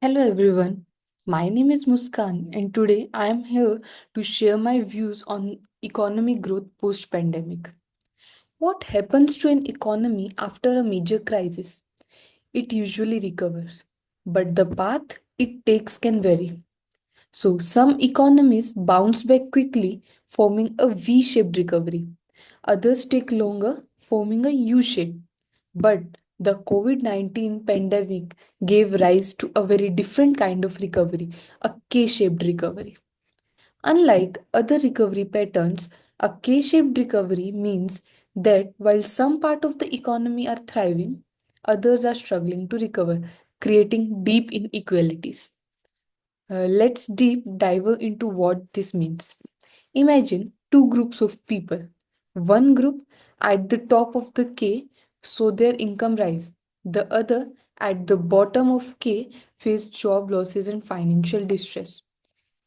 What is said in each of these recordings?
Hello everyone, my name is Muskan and today I am here to share my views on economic growth post pandemic. What happens to an economy after a major crisis? It usually recovers, but the path it takes can vary. So, some economies bounce back quickly, forming a V shaped recovery. Others take longer, forming a U shape. But the COVID 19 pandemic gave rise to a very different kind of recovery, a K shaped recovery. Unlike other recovery patterns, a K shaped recovery means that while some part of the economy are thriving, others are struggling to recover, creating deep inequalities. Let's deep dive into what this means. Imagine two groups of people. One group at the top of the K so their income rise. The other at the bottom of K face job losses and financial distress.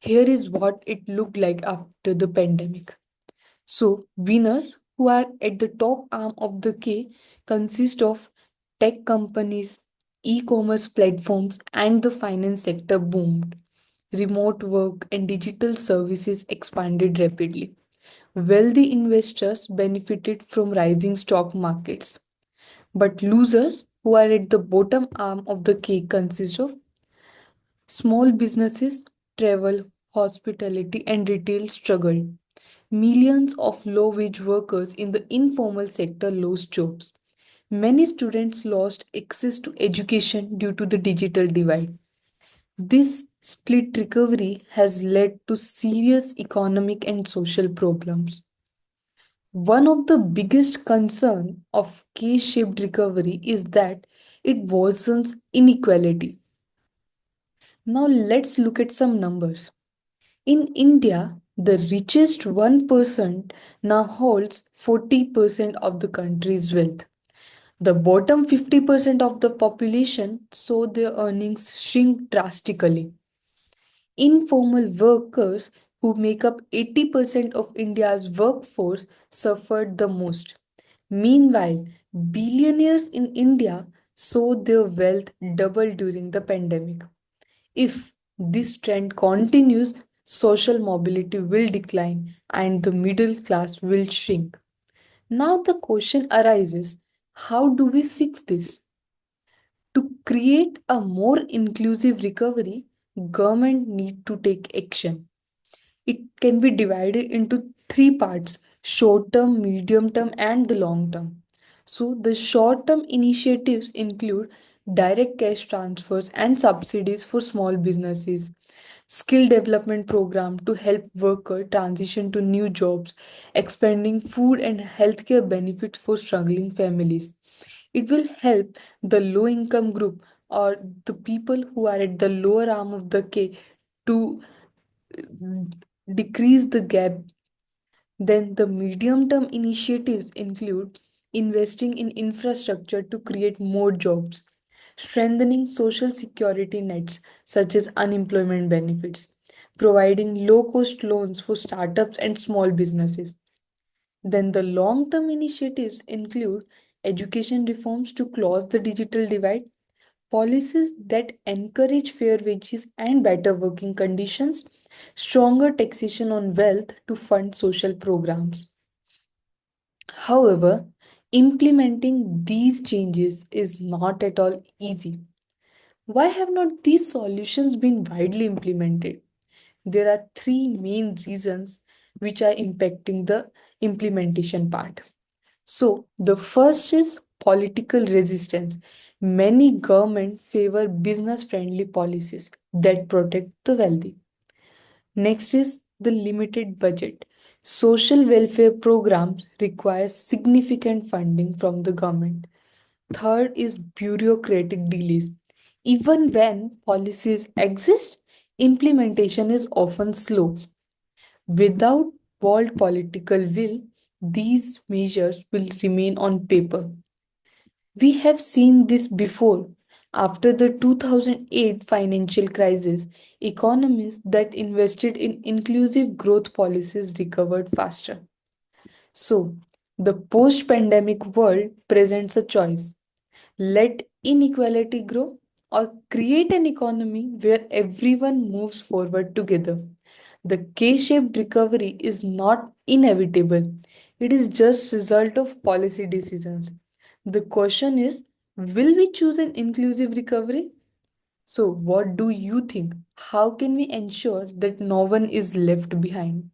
Here is what it looked like after the pandemic. So, winners who are at the top arm of the K consist of tech companies, e commerce platforms, and the finance sector boomed. Remote work and digital services expanded rapidly. Wealthy investors benefited from rising stock markets. But losers, who are at the bottom arm of the K, consist of small businesses, travel, hospitality, and retail struggled. Millions of low wage workers in the informal sector lost jobs. Many students lost access to education due to the digital divide. This split recovery has led to serious economic and social problems. One of the biggest concerns of K-shaped recovery is that it worsens inequality. Now let's look at some numbers. In India, the richest 1% now holds 40% of the country's wealth. The bottom 50% of the population saw their earnings shrink drastically. Informal workers, who make up 80% of India's workforce, suffered the most. Meanwhile, billionaires in India saw their wealth double during the pandemic. If this trend continues, social mobility will decline and the middle class will shrink. Now the question arises, how do we fix this? To create a more inclusive recovery, government need to take action. It can be divided into three parts: short term, medium term, and the long term. So, the short term initiatives include direct cash transfers and subsidies for small businesses, skill development program to help workers transition to new jobs, expanding food and healthcare benefits for struggling families. It will help the low income group or the people who are at the lower arm of the K to decrease the gap. Then the medium term initiatives include investing in infrastructure to create more jobs, strengthening social security nets such as unemployment benefits, providing low cost loans for startups and small businesses. Then the long term initiatives include education reforms to close the digital divide, policies that encourage fair wages and better working conditions, stronger taxation on wealth to fund social programs. However, implementing these changes is not at all easy. Why have not these solutions been widely implemented? There are three main reasons which are impacting the implementation part. So, the first is political resistance. Many governments favor business friendly policies that protect the wealthy. Next is the limited budget. Social welfare programs require significant funding from the government. Third is bureaucratic delays. Even when policies exist, implementation is often slow. Without bold political will, these measures will remain on paper. We have seen this before. After the 2008 financial crisis, economies that invested in inclusive growth policies recovered faster. So, the post pandemic world presents a choice: let inequality grow or create an economy where everyone moves forward together. The K-shaped recovery is not inevitable. It is just result of policy decisions. The question is, will we choose an inclusive recovery? So, what do you think? How can we ensure that no one is left behind?